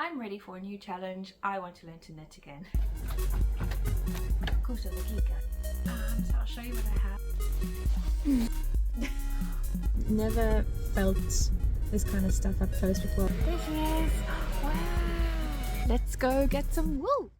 I'm ready for a new challenge. I want to learn to knit again. Kutovakika. So I'll show you what I have. Never felt this kind of stuff up close before. This is, wow. Let's go get some wool.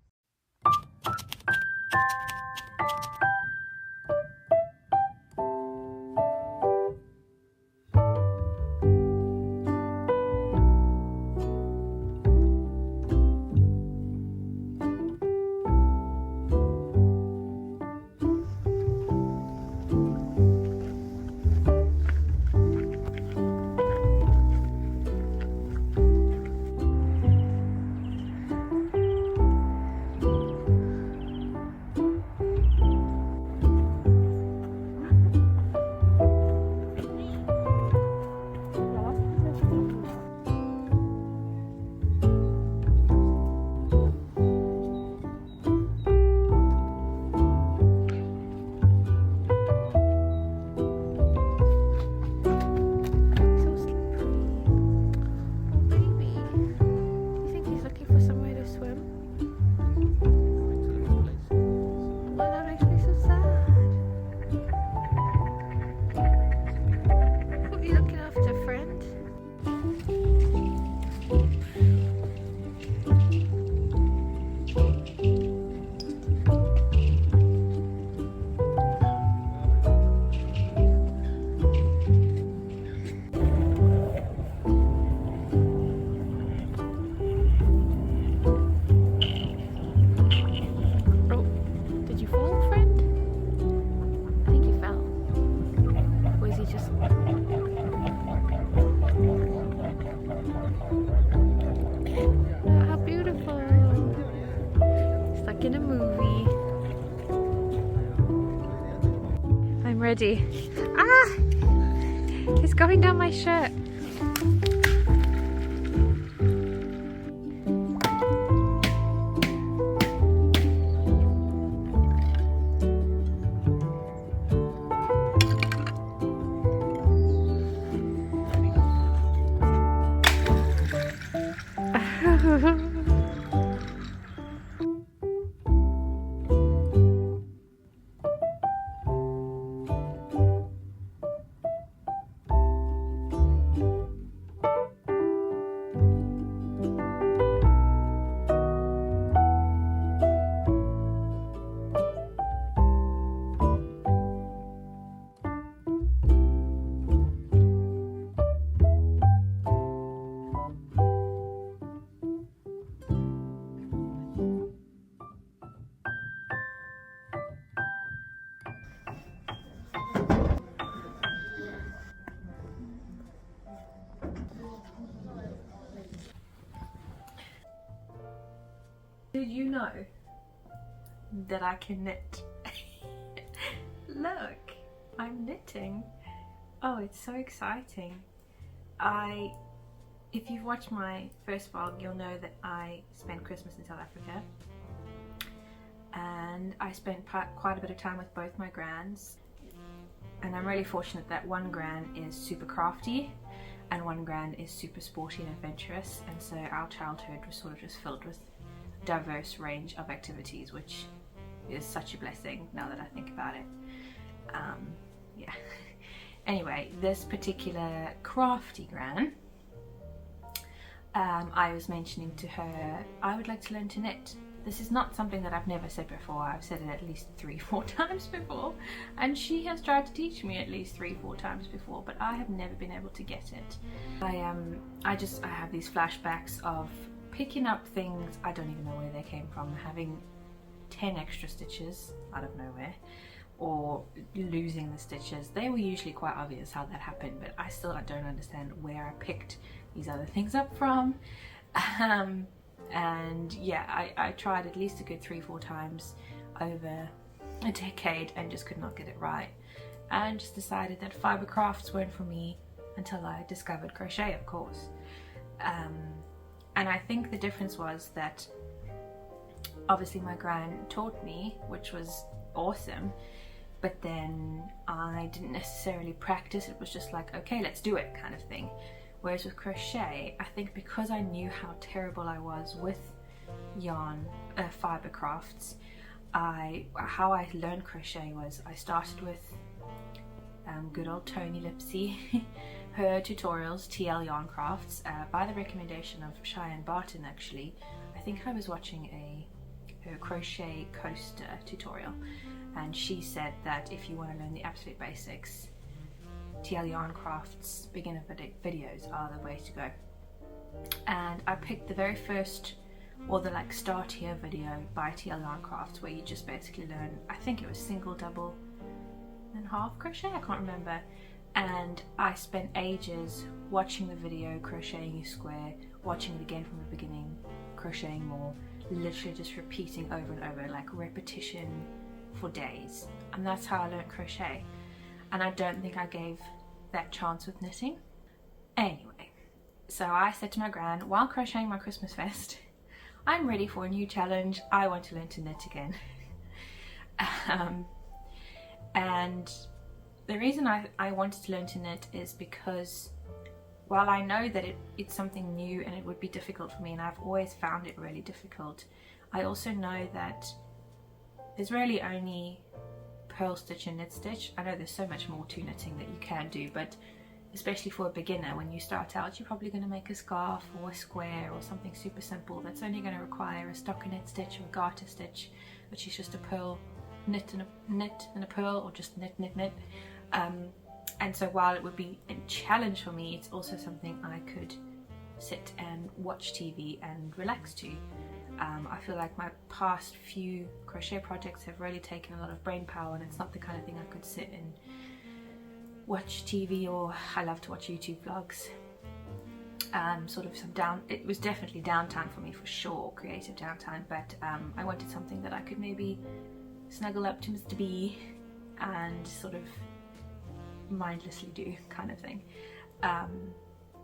In a movie. I'm ready. Ah! It's going down my shirt. Did you know that I can knit? Look, I'm knitting. Oh, it's so exciting. If you've watched my first vlog, you'll know that I spent Christmas in South Africa. And I spent quite a bit of time with both my grands. And I'm really fortunate that one gran is super crafty and one gran is super sporty and adventurous. And so our childhood was sort of just filled with diverse range of activities, which is such a blessing now that I think about it. Yeah. Anyway, this particular crafty gran, I was mentioning to her I would like to learn to knit. This is not something that I've never said before. I've said it at least 3-4 times before, and she has tried to teach me at least 3-4 times before, but I have never been able to get it. I have these flashbacks of picking up things, I don't even know where they came from, having 10 extra stitches out of nowhere, or losing the stitches. They were usually quite obvious how that happened, but I don't understand where I picked these other things up from. And yeah, I tried at least a good 3-4 times over a decade and just could not get it right, and just decided that fiber crafts weren't for me until I discovered crochet, of course. And I think the difference was that obviously my gran taught me, which was awesome, but then I didn't necessarily practice. It was just like, okay, let's do it kind of thing. Whereas with crochet, I think because I knew how terrible I was with yarn, fibre crafts, how I learned crochet was I started with good old Tony Lipsy, her tutorials, TL Yarn Crafts, by the recommendation of Cheyenne Barton actually. I think I was watching her crochet coaster tutorial, and she said that if you want to learn the absolute basics, TL Yarn Crafts beginner videos are the way to go. And I picked the very first, or the like start here video by TL Yarn Crafts, where you just basically learn, I think it was single, double and half crochet, I can't remember. And I spent ages watching the video, crocheting a square, watching it again from the beginning, crocheting more, literally just repeating over and over, like repetition for days. And that's how I learned crochet. And I don't think I gave that chance with knitting. Anyway, so I said to my gran, while crocheting my Christmas vest, I'm ready for a new challenge. I want to learn to knit again. And the reason I wanted to learn to knit is because while I know that it's something new and it would be difficult for me, and I've always found it really difficult, I also know that there's really only purl stitch and knit stitch. I know there's so much more to knitting that you can do, but especially for a beginner, when you start out, you're probably going to make a scarf or a square or something super simple that's only going to require a stockinette stitch or a garter stitch, which is just a purl, knit and a purl, or just knit. And so while it would be a challenge for me, it's also something I could sit and watch TV and relax to. I feel like my past few crochet projects have really taken a lot of brain power, and it's not the kind of thing I could sit and watch TV, or I love to watch YouTube vlogs. Sort of it was definitely downtime for me for sure, creative downtime, but I wanted something that I could maybe snuggle up to Mr. B and sort of mindlessly do, kind of thing.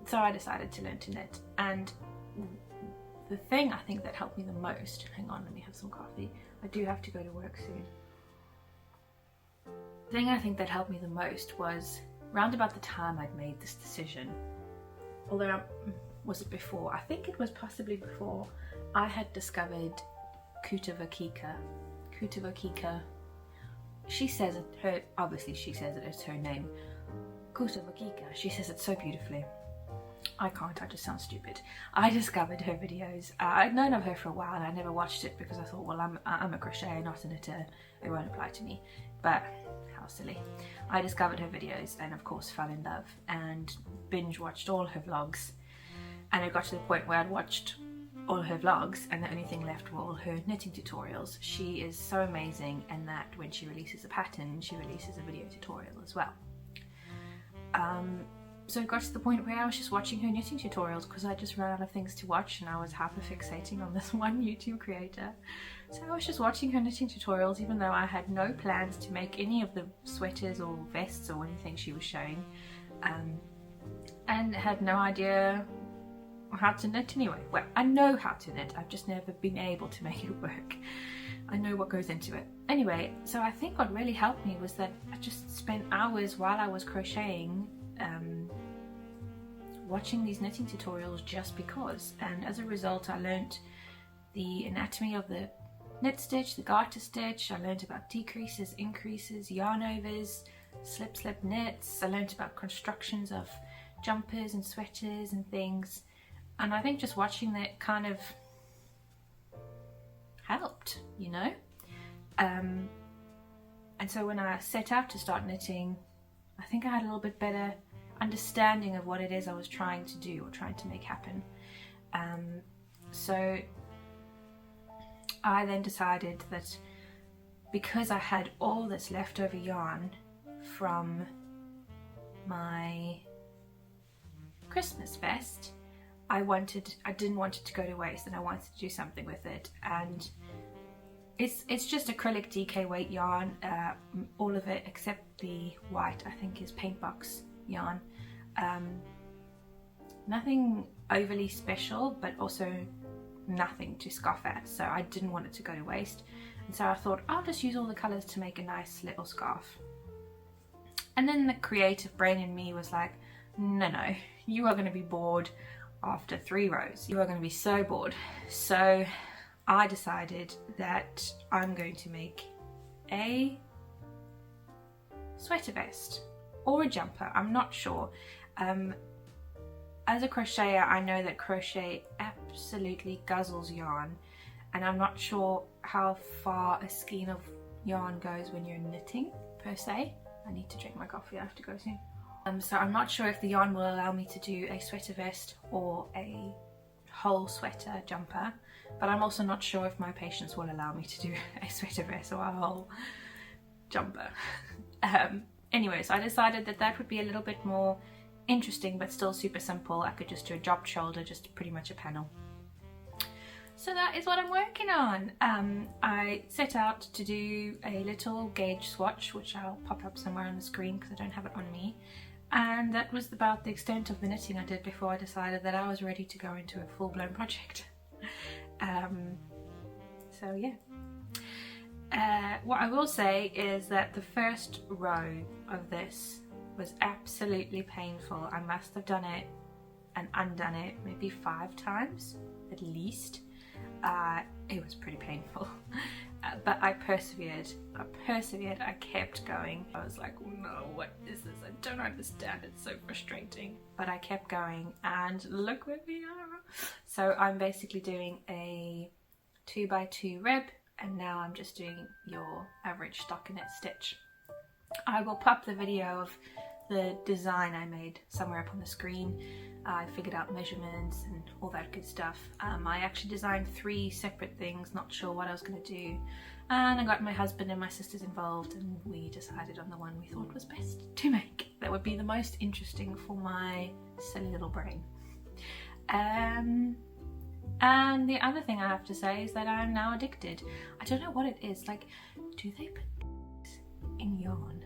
So I decided to learn to knit, and the thing I think that helped me the most, hang on, let me have some coffee, I do have to go to work soon. The thing I think that helped me the most was round about the time I'd made this decision, although was it before? I think it was possibly before. I had discovered Kutovakika. She says it, obviously she says it's her name, Kutovakika. She says it so beautifully. I can't, I just sound stupid. I discovered her videos. I'd known of her for a while and I never watched it because I thought, well, I'm a crocheter, not a knitter, it won't apply to me. But how silly. I discovered her videos and of course fell in love and binge watched all her vlogs. And it got to the point where I'd watched all her vlogs and the only thing left were all her knitting tutorials. She is so amazing, and that when she releases a pattern, she releases a video tutorial as well. So it got to the point where I was just watching her knitting tutorials because I just ran out of things to watch and I was hyper fixating on this one YouTube creator. So I was just watching her knitting tutorials, even though I had no plans to make any of the sweaters or vests or anything she was showing, and had no idea how to knit anyway. Well, I know how to knit, I've just never been able to make it work. I know what goes into it. Anyway, so I think what really helped me was that I just spent hours while I was crocheting watching these knitting tutorials just because, and as a result I learnt the anatomy of the knit stitch, the garter stitch, I learnt about decreases, increases, yarn overs, slip knits, I learnt about constructions of jumpers and sweaters and things, and I think just watching that kind of helped, you know. And so when I set out to start knitting, I think I had a little bit better understanding of what it is I was trying to do or trying to make happen. So I then decided that because I had all this leftover yarn from my Christmas vest, I didn't want it to go to waste and I wanted to do something with it. And it's just acrylic DK weight yarn, all of it except the white I think is paint box yarn. Nothing overly special, but also nothing to scoff at, so I didn't want it to go to waste, and so I thought I'll just use all the colours to make a nice little scarf. And then the creative brain in me was like, no, you are going to be bored after 3 rows. You are going to be so bored. So I decided that I'm going to make a sweater vest or a jumper. I'm not sure. As a crocheter, I know that crochet absolutely guzzles yarn, and I'm not sure how far a skein of yarn goes when you're knitting per se. I need to drink my coffee, I have to go soon. So I'm not sure if the yarn will allow me to do a sweater vest or a whole sweater jumper, but I'm also not sure if my patience will allow me to do a sweater vest or a whole jumper. Anyway, so I decided that that would be a little bit more interesting but still super simple. I could just do a dropped shoulder, just pretty much a panel. So that is what I'm working on. I set out to do a little gauge swatch, which I'll pop up somewhere on the screen because I don't have it on me. And that was about the extent of the knitting I did before I decided that I was ready to go into a full-blown project. So yeah. What I will say is that the first row of this was absolutely painful. I must have done it and undone it maybe 5 times at least. It was pretty painful, but I persevered. I kept going. I was like, oh no, what is this? I don't understand, it's so frustrating. But I kept going, and look where we are. So I'm basically doing a 2x2 rib, and now I'm just doing your average stockinette stitch. I will pop the video of the design I made somewhere up on the screen. I figured out measurements and all that good stuff. I actually designed 3 separate things, not sure what I was going to do, and I got my husband and my sisters involved, and we decided on the one we thought was best to make. That would be the most interesting for my silly little brain. And the other thing I have to say is that I'm now addicted. I don't know what it is, like, do they put in yarn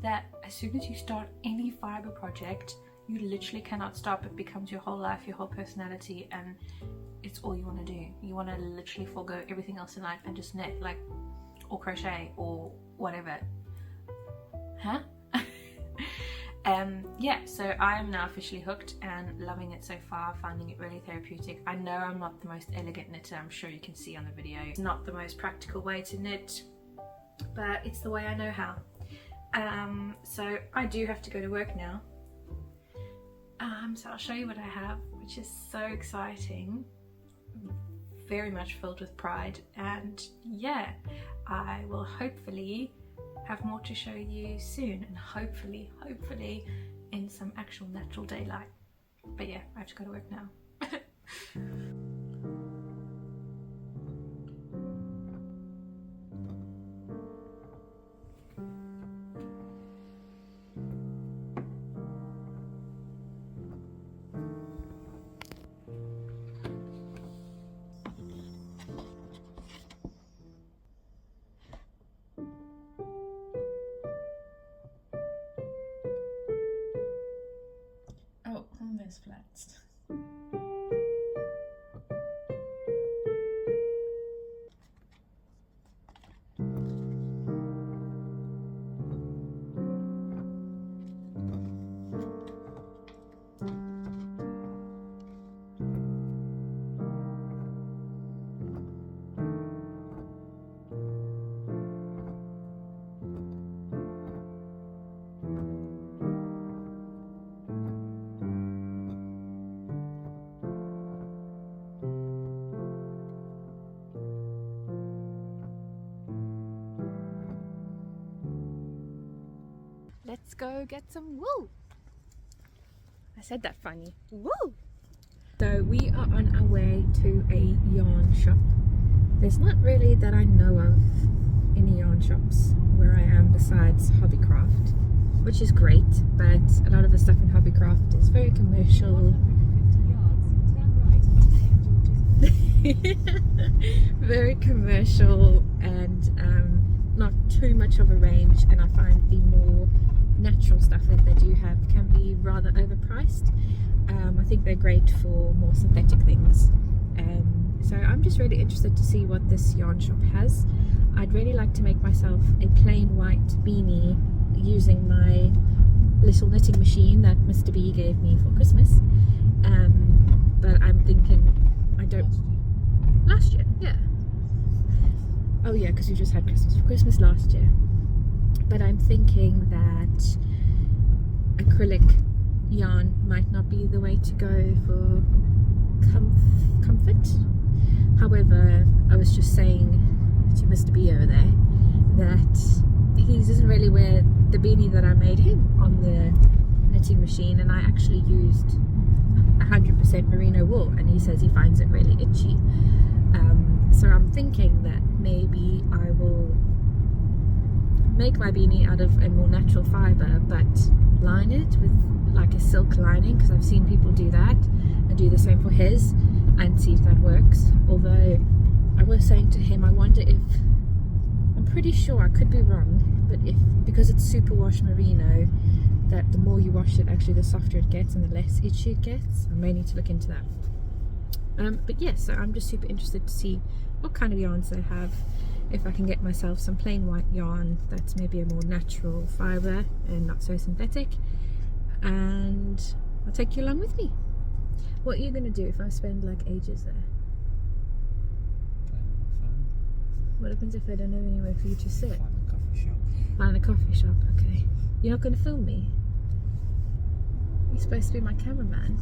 that as soon as you start any fibre project, you literally cannot stop? It becomes your whole life, your whole personality, and it's all you want to do. You want to literally forego everything else in life and just knit, like, or crochet or whatever. Huh? Yeah, so I am now officially hooked and loving it so far, finding it really therapeutic. I know I'm not the most elegant knitter, I'm sure you can see on the video. It's not the most practical way to knit, but it's the way I know how. So I do have to go to work now. So I'll show you what I have, which is so exciting, very much filled with pride, and yeah, I will hopefully have more to show you soon, and hopefully in some actual natural daylight. But yeah, I have to go to work now. There's flats. Let's go get some wool. I said that funny. Woo! So we are on our way to a yarn shop. There's not really that I know of any yarn shops where I am besides Hobbycraft, which is great, but a lot of the stuff in Hobbycraft is very commercial. Very commercial and not too much of a range, and I find the more natural stuff that they do have can be rather overpriced. I think they're great for more synthetic things, so I'm just really interested to see what this yarn shop has. I'd really like to make myself a plain white beanie using my little knitting machine that Mr. B gave me for Christmas. But I'm thinking, last year, yeah. Oh yeah, because you just had Christmas last year. But I'm thinking that acrylic yarn might not be the way to go for comfort. However, I was just saying to Mr. B over there that he doesn't really wear the beanie that I made him on the knitting machine, and I actually used 100% merino wool, and he says he finds it really itchy. So I'm thinking that maybe I will make my beanie out of a more natural fibre, but line it with like a silk lining, because I've seen people do that, and do the same for his, and see if that works. Although I was saying to him, I wonder if, I'm pretty sure, I could be wrong, but because it's superwash merino, that the more you wash it, actually the softer it gets and the less itchy it gets. I may need to look into that. But yes, so I'm just super interested to see what kind of yarns they have, if I can get myself some plain white yarn that's maybe a more natural fibre and not so synthetic, and I'll take you along with me. What are you going to do if I spend like ages there? Play on my phone. What happens if I don't have anywhere for you to sit? Find a coffee shop. Find a coffee shop, okay. You're not going to film me? You're supposed to be my cameraman.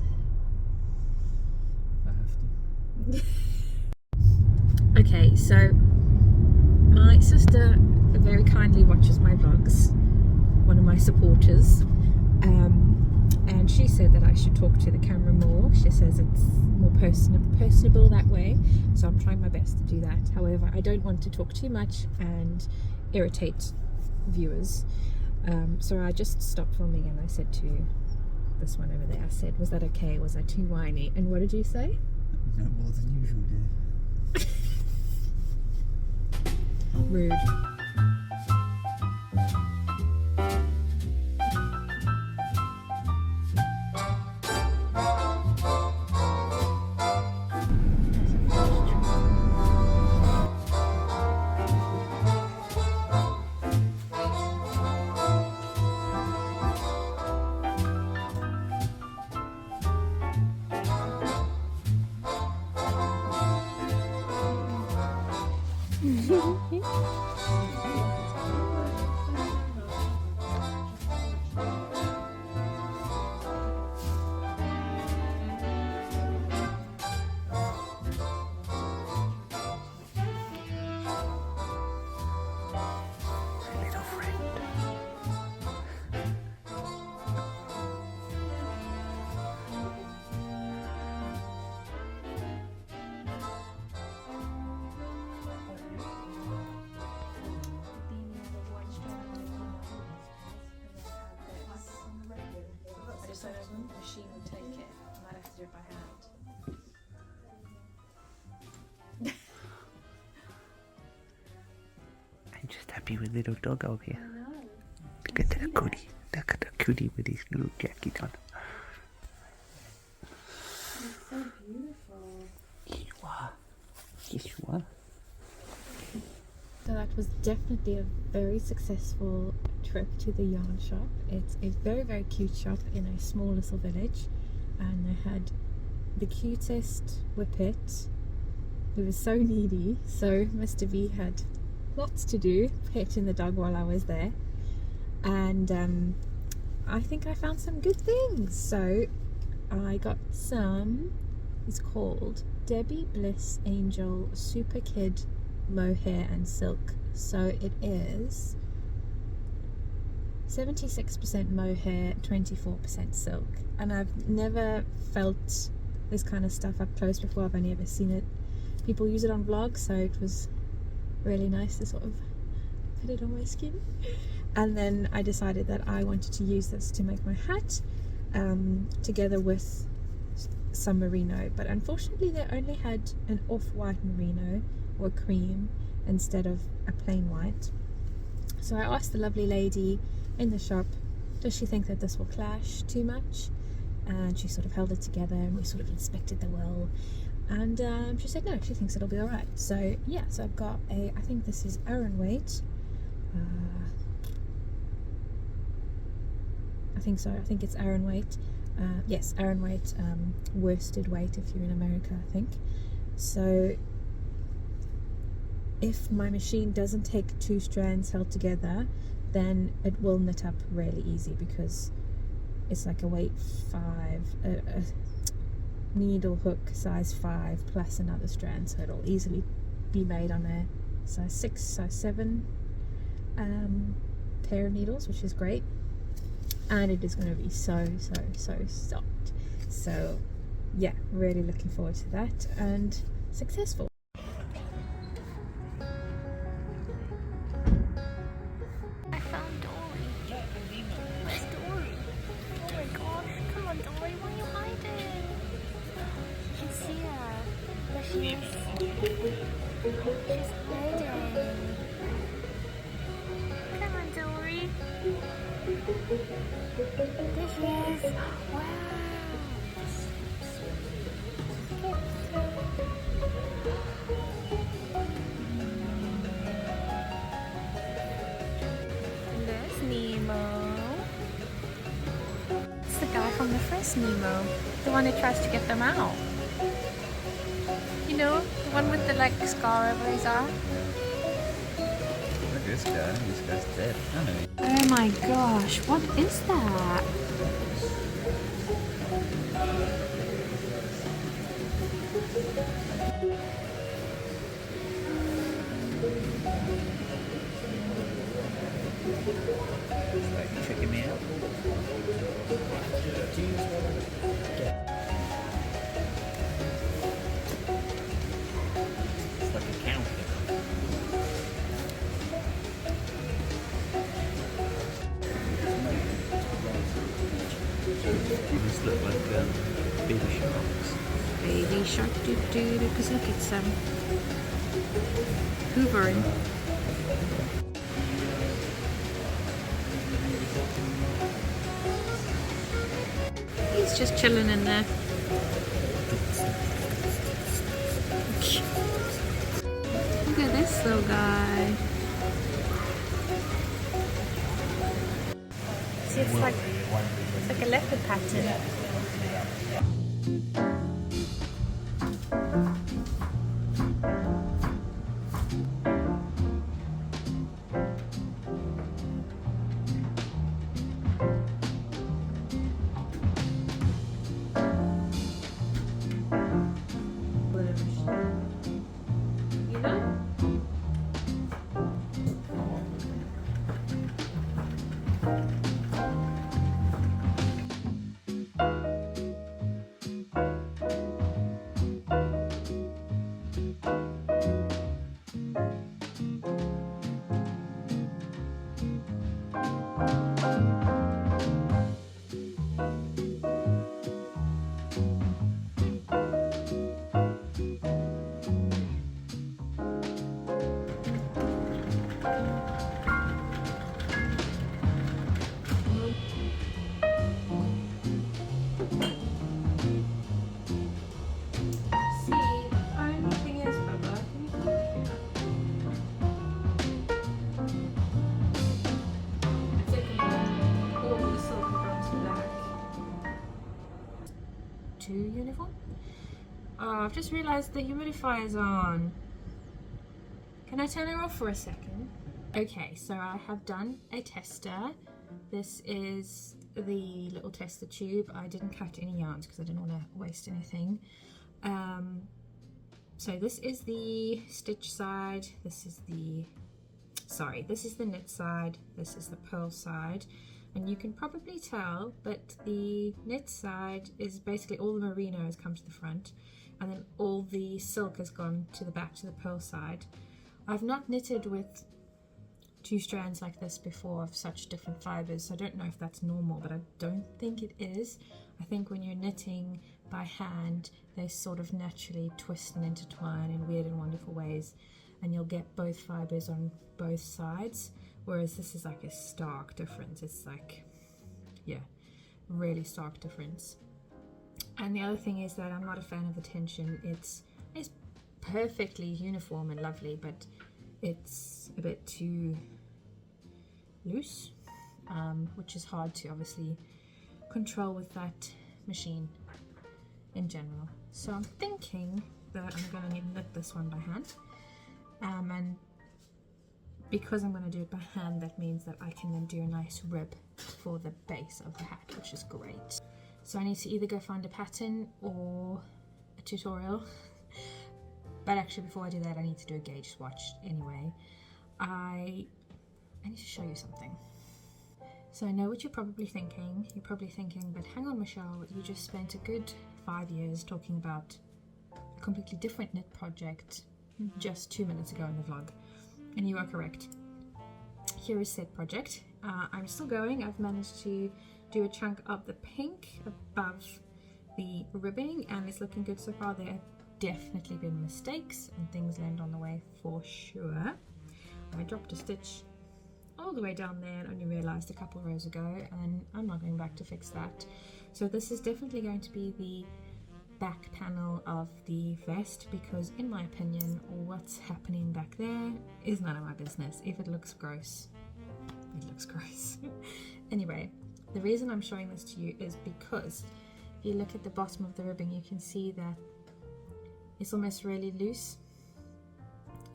If I have to. Okay, so my sister very kindly watches my vlogs, one of my supporters, and she said that I should talk to the camera more. She says it's more personable that way, so I'm trying my best to do that. However, I don't want to talk too much and irritate viewers, so I just stopped filming, and I said to this one over there, I said, was that okay? Was I too whiny? And what did you say? No more than usual, dear. Rude. So the machine will take it. I might have to do it by hand. I'm just happy with little dog over here. I know. Look at that cutie. Look at the cutie with his little jacket on. It's so beautiful. Yes, you are. Yes, you are. So that was definitely a very successful trip to the yarn shop. It's a very, very cute shop in a small little village, and they had the cutest whippet who was so needy, so Mr. V had lots to do petting the dog while I was there, and I think I found some good things. So I got some, it's called Debbie Bliss Angel Super Kid Mohair and Silk. So it is 76% mohair, 24% silk, and I've never felt this kind of stuff up close before. I've only ever seen it, people use it on vlogs, so it was really nice to sort of put it on my skin. And then I decided that I wanted to use this to make my hat, together with some merino, but unfortunately they only had an off-white merino or cream instead of a plain white. So I asked the lovely lady in the shop, does she think that this will clash too much? And she sort of held it together, and we sort of inspected the wool, and she said no, she thinks it'll be alright. So yeah, so I've got I think this is Aran weight, I think so. I think it's Aran weight. Yes, Aran weight, worsted weight if you're in America, I think. So if my machine doesn't take 2 strands held together, then it will knit up really easy, because it's like a weight 5, a needle hook size 5 plus another strand, so it'll easily be made on a size 6, size 7 pair of needles, which is great. And it is going to be so soft. So yeah, really looking forward to that, and successful. I found Dory. Where's Dory? Oh my gosh, come on Dory, why are you hiding? You can see her. There she is. She's hiding. Come on Dory. There she is. Wow. There's Nemo. It's the guy from the first Nemo. The one who tries to get them out. You know, the one with the like scar over his eye. Look at this guy. This guy's dead. I know. Oh my gosh, what is that? It's like checking me out. It's like a counter. These look like baby sharks. Baby shark doo doo doo, because look, it's hoovering. He's just chilling in there. Look at this little guy. See, it's like a leopard pattern. You know? Too uniform? Oh, I've just realized the humidifier's on. Can I turn it off for a second? Okay, so I have done a tester. This is the little tester tube. I didn't cut any yarns because I didn't want to waste anything. So this is the stitch side, this is the knit side, this is the purl side. And you can probably tell that the knit side is basically all the merino has come to the front, and then all the silk has gone to the back to the purl side. I've not knitted with 2 strands like this before of such different fibers, so I don't know if that's normal, but I don't think it is. I think when you're knitting by hand, they sort of naturally twist and intertwine in weird and wonderful ways, and you'll get both fibers on both sides. Whereas this is like a stark difference. It's like, yeah, really stark difference. And the other thing is that I'm not a fan of the tension. It's perfectly uniform and lovely, but it's a bit too loose. which is hard to obviously control with that machine in general. So I'm thinking that I'm going to knit this one by hand, and because I'm going to do it by hand, that means that I can then do a nice rib for the base of the hat, which is great. So I need to either go find a pattern or a tutorial. But actually, before I do that, I need to do a gauge swatch anyway. I need to show you something. So I know what you're probably thinking. You're probably thinking, but hang on, Michelle, you just spent a good 5 years talking about a completely different knit project just 2 minutes ago in the vlog. And you are correct. Here is said project. I'm still going. I've managed to do a chunk of the pink above the ribbing, and it's looking good so far. There have definitely been mistakes and things land on the way for sure. I dropped a stitch all the way down there and only realized a couple rows ago, and I'm not going back to fix that. So this is definitely going to be the back panel of the vest, because in my opinion what's happening back there is none of my business. If it looks gross, it looks gross. Anyway, the reason I'm showing this to you is because if you look at the bottom of the ribbing, you can see that it's almost really loose,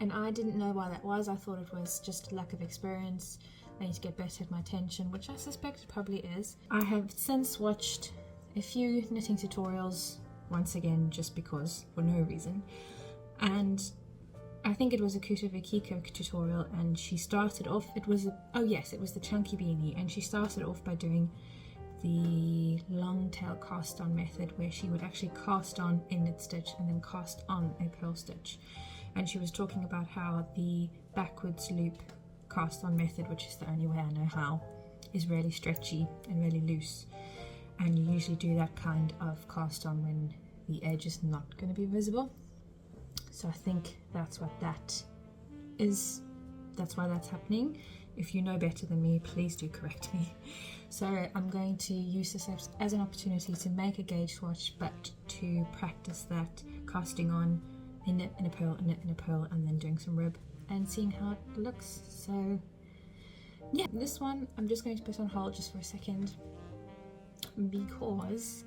and I didn't know why that was. I thought it was just a lack of experience. I need to get better at my tension, which I suspect it probably is. I have since watched a few knitting tutorials, once again just because, for no reason, and I think it was a Kutovakika tutorial, and she started off, it was the chunky beanie, and she started off by doing the long tail cast on method, where she would actually cast on a knit stitch and then cast on a purl stitch. And she was talking about how the backwards loop cast on method, which is the only way I know how, is really stretchy and really loose, and you usually do that kind of cast on when the edge is not going to be visible. So I think that's what that is, that's why that's happening. If you know better than me, please do correct me. So I'm going to use this as an opportunity to make a gauge swatch, but to practice that casting on a knit and a purl, a knit and a purl, and then doing some rib and seeing how it looks. So yeah, this one I'm just going to put on hold just for a second, because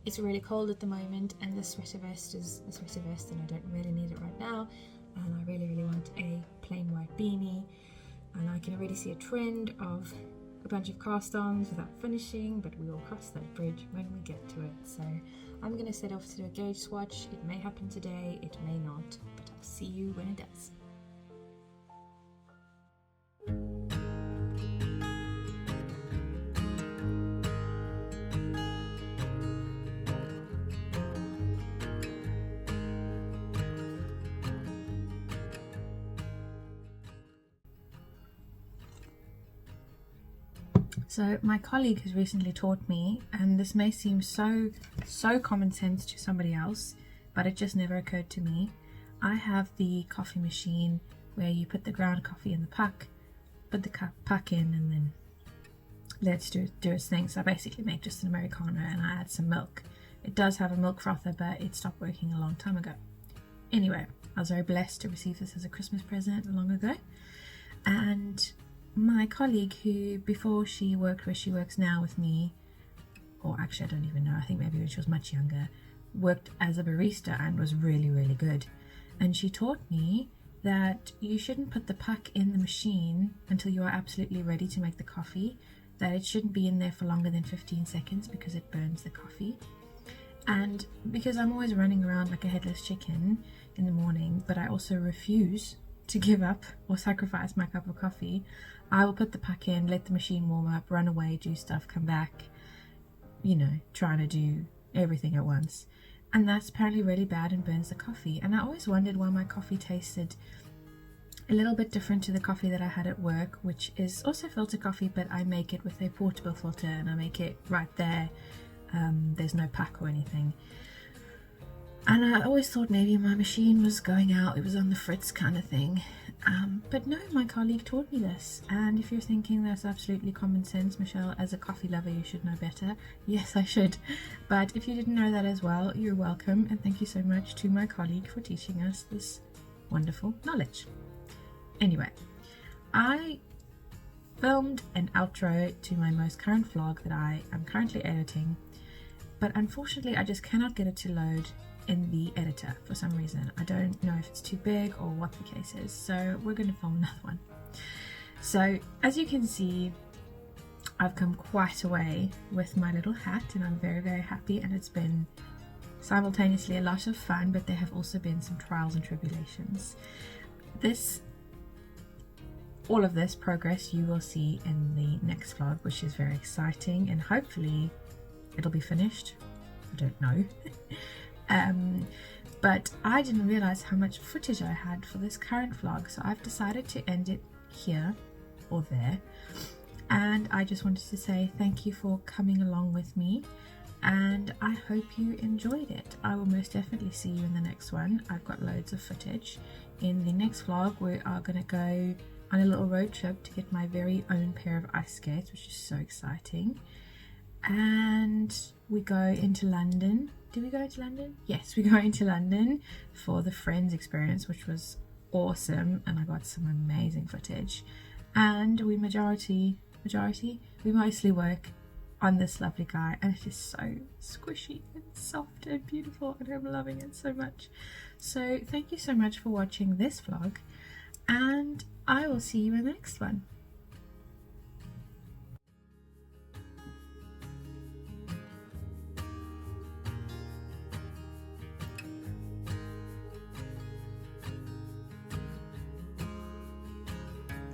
it's really cold at the moment, and the sweater vest is a sweater vest, and I don't really need it right now, and I really want a plain white beanie. And I can already see a trend of a bunch of cast-ons without finishing, but we will cross that bridge when we get to it. So I'm going to set off to do a gauge swatch. It may happen today, it may not, but I'll see you when it does. So my colleague has recently taught me, and this may seem so common sense to somebody else, but it just never occurred to me. I have the coffee machine where you put the ground coffee in the puck, put the puck in, and then let it do its thing. So I basically make just an Americano and I add some milk. It does have a milk frother, but it stopped working a long time ago. Anyway, I was very blessed to receive this as a Christmas present long ago, and my colleague, who before she worked where she works now with me, or actually I don't even know, I think maybe when she was much younger, worked as a barista and was really good. And she taught me that you shouldn't put the puck in the machine until you are absolutely ready to make the coffee, that it shouldn't be in there for longer than 15 seconds because it burns the coffee. And because I'm always running around like a headless chicken in the morning, but I also refuse to give up or sacrifice my cup of coffee, I will put the puck in, let the machine warm up, run away, do stuff, come back, you know, trying to do everything at once. And that's apparently really bad and burns the coffee. And I always wondered why my coffee tasted a little bit different to the coffee that I had at work, which is also filter coffee, but I make it with a portable filter and I make it right there. There's no pack or anything. And I always thought maybe my machine was going out, it was on the fritz kind of thing. But no, my colleague taught me this. And if you're thinking that's absolutely common sense, Michelle, as a coffee lover, you should know better. Yes, I should. But if you didn't know that as well, you're welcome. And thank you so much to my colleague for teaching us this wonderful knowledge. Anyway, I filmed an outro to my most current vlog that I am currently editing, but unfortunately I just cannot get it to load in the editor for some reason. I don't know if it's too big or what the case is, so we're going to film another one. So as you can see, I've come quite a way with my little hat, and I'm very, very happy, and it's been simultaneously a lot of fun, but there have also been some trials and tribulations. All of this progress you will see in the next vlog, which is very exciting, and hopefully it'll be finished. I don't know. But I didn't realize how much footage I had for this current vlog, so I've decided to end it here or there. And I just wanted to say thank you for coming along with me, and I hope you enjoyed it. I will most definitely see you in the next one. I've got loads of footage. In the next vlog we are going to go on a little road trip to get my very own pair of ice skates, which is so exciting. And we go into London. Did we go into London? Yes, we go into London for the Friends experience, which was awesome, and I got some amazing footage. And we mostly work on this lovely guy, and it is so squishy and soft and beautiful, and I'm loving it so much. So thank you so much for watching this vlog, and I will see you in the next one.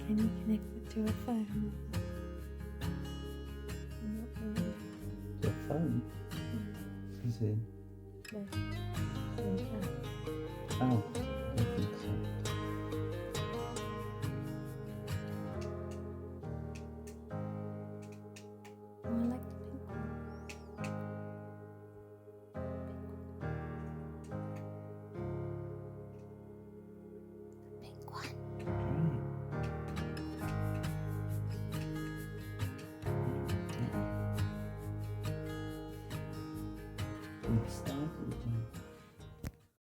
Can you connect it to a phone? The phone? Is it? No. Oh, I don't think so. Oh, I like the pink one. The pink one. Right. It started.